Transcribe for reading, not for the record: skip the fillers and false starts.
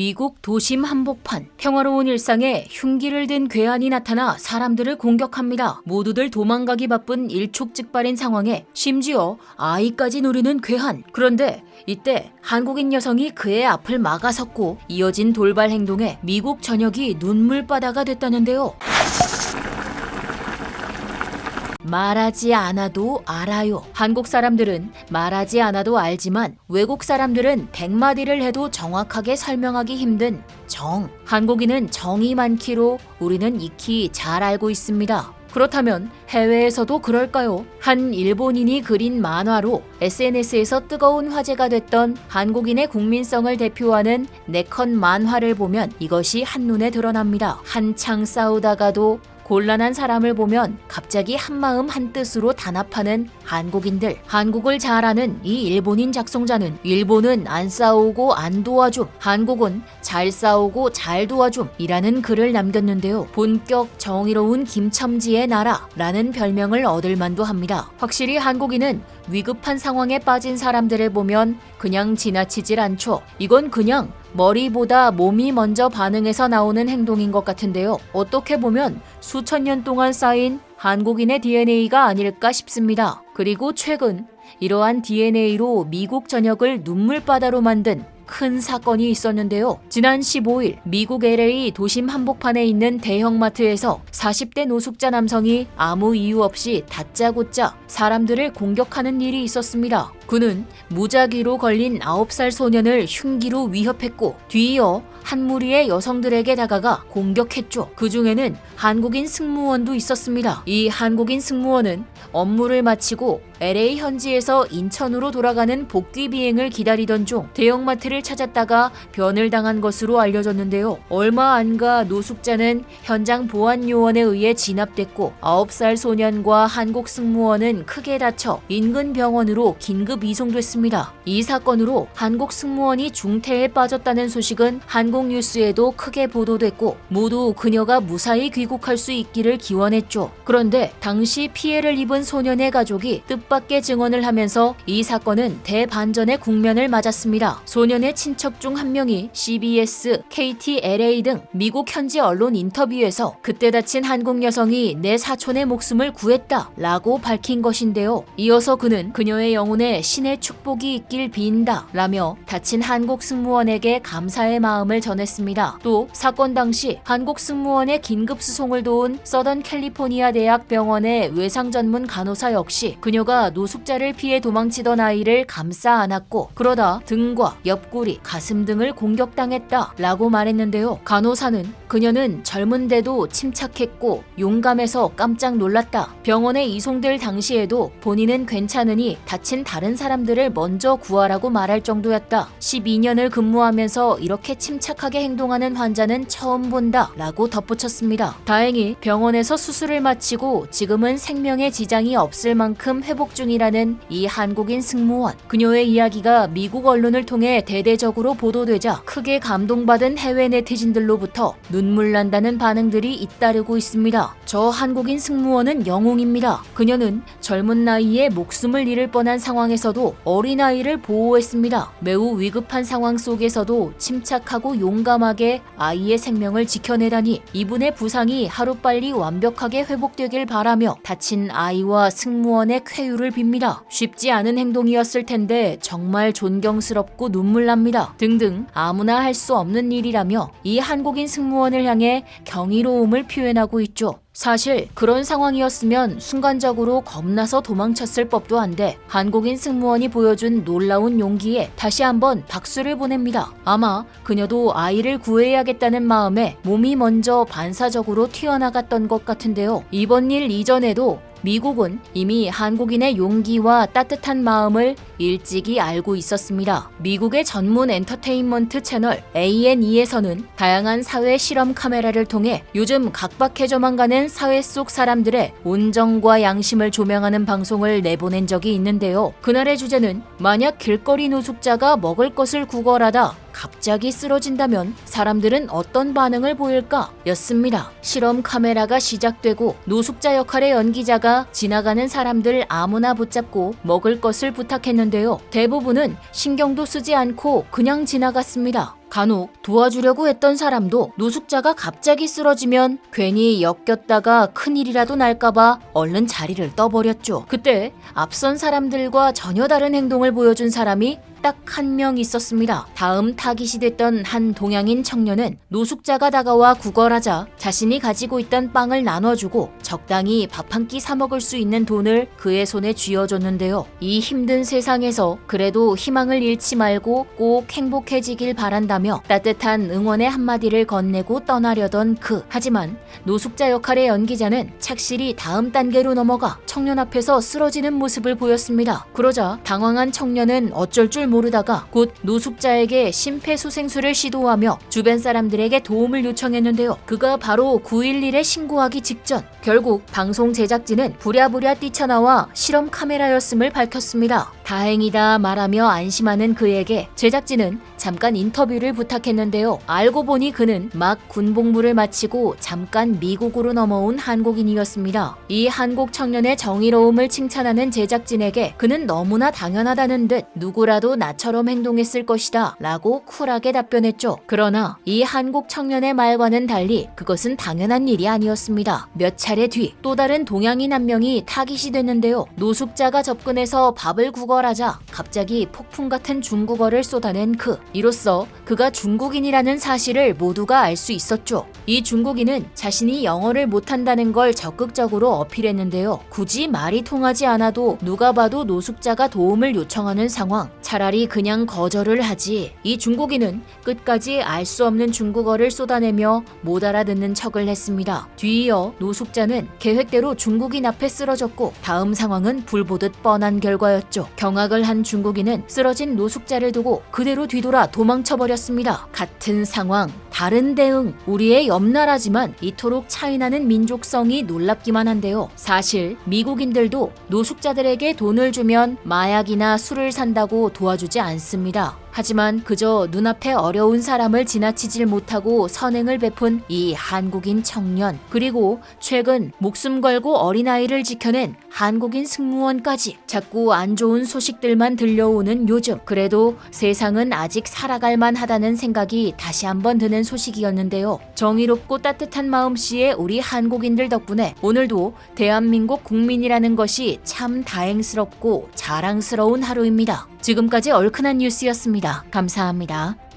미국 도심 한복판. 평화로운 일상에 흉기를 든 괴한이 나타나 사람들을 공격합니다. 모두들 도망가기 바쁜 일촉즉발인 상황에 심지어 아이까지 노리는 괴한. 그런데 이때 한국인 여성이 그의 앞을 막아섰고 이어진 돌발 행동에 미국 전역이 눈물바다가 됐다는데요. 말하지 않아도 알아요. 한국 사람들은 말하지 않아도 알지만 외국 사람들은 100마디를 해도 정확하게 설명하기 힘든 정. 한국인은 정이 많기로 우리는 익히 잘 알고 있습니다. 그렇다면 해외에서도 그럴까요? 한 일본인이 그린 만화로 SNS에서 뜨거운 화제가 됐던 한국인의 국민성을 대표하는 네컨 만화를 보면 이것이 한눈에 드러납니다. 한창 싸우다가도 곤란한 사람을 보면 갑자기 한마음 한뜻으로 단합하는 한국인들. 한국을 잘 아는 이 일본인 작성자는 일본은 안 싸우고 안 도와줌, 한국은 잘 싸우고 잘 도와줌 이라는 글을 남겼는데요. 본격 정의로운 김첨지의 나라라는 별명을 얻을 만도 합니다. 확실히 한국인은 위급한 상황에 빠진 사람들을 보면 그냥 지나치질 않죠. 이건 그냥 머리보다 몸이 먼저 반응해서 나오는 행동인 것 같은데요. 어떻게 보면 수천 년 동안 쌓인 한국인의 DNA가 아닐까 싶습니다. 그리고 최근 이러한 DNA로 미국 전역을 눈물바다로 만든 큰 사건이 있었는데요. 지난 15일 미국 LA 도심 한복판에 있는 대형마트에서 40대 노숙자 남성이 아무 이유 없이 다짜고짜 사람들을 공격하는 일이 있었습니다. 그는 무작위로 걸린 9살 소년을 흉기로 위협했고 뒤이어 한 무리의 여성들에게 다가가 공격했죠. 그 중에는 한국인 승무원도 있었습니다. 이 한국인 승무원은 업무를 마치고 LA 현지에서 인천으로 돌아가는 복귀 비행을 기다리던 중 대형마트를 찾았다가 변을 당한 것으로 알려졌는데요. 얼마 안 가 노숙자는 현장 보안 요원에 의해 진압됐고 9살 소년과 한국 승무원은 크게 다쳐 인근 병원으로 긴급 이송됐습니다. 이 사건으로 한국 승무원이 중태에 빠졌다는 소식은 한국 뉴스에도 크게 보도됐고 모두 그녀가 무사히 귀국할 수 있기를 기원했죠. 그런데 당시 피해를 입은 소년의 가족이 뜻밖의 증언을 하면서 이 사건은 대반전의 국면을 맞았습니다. 소년의 친척 중 한 명이 CBS, KTLA 등 미국 현지 언론 인터뷰에서 그때 다친 한국 여성이 내 사촌의 목숨을 구했다 라고 밝힌 것인데요. 이어서 그는 그녀의 영혼에 신의 축복이 있길 빈다 라며 다친 한국 승무원에게 감사의 마음을 전했습니다. 또 사건 당시 한국 승무원의 긴급 수송을 도운 서던 캘리포니아 대학 병원의 외상 전문 간호사 역시 그녀가 노숙자를 피해 도망치던 아이를 감싸 안았고 그러다 등과 옆구리, 가슴 등을 공격당했다 라고 말했는데요. 간호사는 그녀는 젊은데도 침착했고 용감해서 깜짝 놀랐다. 병원에 이송될 당시에도 본인은 괜찮으니 다친 다른 사람들을 먼저 구하라고 말할 정도였다. 12년을 근무하면서 이렇게 침착하게 행동하는 환자는 처음 본다 라고 덧붙였습니다. 다행히 병원에서 수술을 마치고 지금은 생명에 지장이 없을 만큼 회복 중이라는 이 한국인 승무원. 그녀의 이야기가 미국 언론을 통해 대대적으로 보도되자 크게 감동받은 해외 네티즌들로부터 눈물 난다는 반응들이 잇따르고 있습니다. 저 한국인 승무원은 영웅입니다. 그녀는 젊은 나이에 목숨을 잃을 뻔한 상황에서도 어린아이를 보호했습니다. 매우 위급한 상황 속에서도 침착하고 용감하게 아이의 생명을 지켜내다니 이분의 부상이 하루빨리 완벽하게 회복되길 바라며 다친 아이와 승무원의 쾌유를 빕니다. 쉽지 않은 행동이었을 텐데 정말 존경스럽고 눈물 납니다. 등등 아무나 할 수 없는 일이라며 이 한국인 승무원을 향해 경이로움을 표현하고 있죠. 사실 그런 상황이었으면 순간적으로 겁나서 도망쳤을 법도 한데 한국인 승무원이 보여준 놀라운 용기에 다시 한번 박수를 보냅니다. 아마 그녀도 아이를 구해야겠다는 마음에 몸이 먼저 반사적으로 튀어나갔던 것 같은데요. 이번 일 이전에도 미국은 이미 한국인의 용기와 따뜻한 마음을 일찍이 알고 있었습니다. 미국의 전문 엔터테인먼트 채널 A&E에서는 다양한 사회 실험 카메라를 통해 요즘 각박해져만 가는 사회 속 사람들의 온정과 양심을 조명하는 방송을 내보낸 적이 있는데요. 그날의 주제는 만약 길거리 노숙자가 먹을 것을 구걸하다 갑자기 쓰러진다면 사람들은 어떤 반응을 보일까? 였습니다. 실험 카메라가 시작되고 노숙자 역할의 연기자가 지나가는 사람들 아무나 붙잡고 먹을 것을 부탁했는데요. 대부분은 신경도 쓰지 않고 그냥 지나갔습니다. 간혹 도와주려고 했던 사람도 노숙자가 갑자기 쓰러지면 괜히 엮였다가 큰일이라도 날까봐 얼른 자리를 떠버렸죠. 그때 앞선 사람들과 전혀 다른 행동을 보여준 사람이 딱 한 명 있었습니다. 다음 타깃이 됐던 한 동양인 청년은 노숙자가 다가와 구걸하자 자신이 가지고 있던 빵을 나눠주고 적당히 밥 한 끼 사 먹을 수 있는 돈을 그의 손에 쥐어줬는데요. 이 힘든 세상에서 그래도 희망을 잃지 말고 꼭 행복해지길 바란다며 따뜻한 응원의 한마디를 건네고 떠나려던 하지만 노숙자 역할의 연기자는 착실히 다음 단계로 넘어가 청년 앞에서 쓰러지는 모습을 보였습니다. 그러자 당황한 청년은 어쩔 줄 모르다가 곧 노숙자에게 심폐소생술을 시도하며 주변 사람들에게 도움을 요청했는데요. 그가 바로 911에 신고하기 직전 결국 방송 제작진은 부랴부랴 뛰쳐나와 실험 카메라였음을 밝혔습니다. 다행이다 말하며 안심하는 그에게 제작진은 잠깐 인터뷰를 부탁했는데요. 알고 보니 그는 막 군복무를 마치고 잠깐 미국으로 넘어온 한국인이었습니다. 이 한국 청년의 정의로움을 칭찬하는 제작진에게 그는 너무나 당연하다는 듯 누구라도 나처럼 행동했을 것이다 라고 쿨하게 답변했죠. 그러나 이 한국 청년의 말과는 달리 그것은 당연한 일이 아니었습니다. 몇 차례 뒤 또 다른 동양인 한 명이 타깃이 됐는데요. 노숙자가 접근해서 밥을 구걸하자 갑자기 폭풍 같은 중국어를 쏟아낸 이로써 그가 중국인이라는 사실을 모두가 알 수 있었죠. 이 중국인은 자신이 영어를 못한다는 걸 적극적으로 어필했는데요. 굳이 말이 통하지 않아도 누가 봐도 노숙자가 도움을 요청하는 상황, 차라리 그냥 거절을 하지. 이 중국인은 끝까지 알 수 없는 중국어를 쏟아내며 못 알아듣는 척을 했습니다. 뒤이어 노숙자는 계획대로 중국인 앞에 쓰러졌고 다음 상황은 불보듯 뻔한 결과였죠. 경악을 한 중국인은 쓰러진 노숙자를 두고 그대로 뒤돌아 도망쳐버렸습니다. 같은 상황, 다른 대응, 우리의 옆나라지만 이토록 차이나는 민족성이 놀랍기만 한데요. 사실 미국인들도 노숙자들에게 돈을 주면 마약이나 술을 산다고 도와주지 않습니다. 하지만 그저 눈앞에 어려운 사람을 지나치질 못하고 선행을 베푼 이 한국인 청년, 그리고 최근 목숨 걸고 어린아이를 지켜낸 한국인 승무원까지 자꾸 안 좋은 소식들만 들려오는 요즘, 그래도 세상은 아직 살아갈 만하다는 생각이 다시 한번 드는 소식이었는데요. 정의롭고 따뜻한 마음씨의 우리 한국인들 덕분에 오늘도 대한민국 국민이라는 것이 참 다행스럽고 자랑스러운 하루입니다. 지금까지 얼큰한 뉴스였습니다. 감사합니다.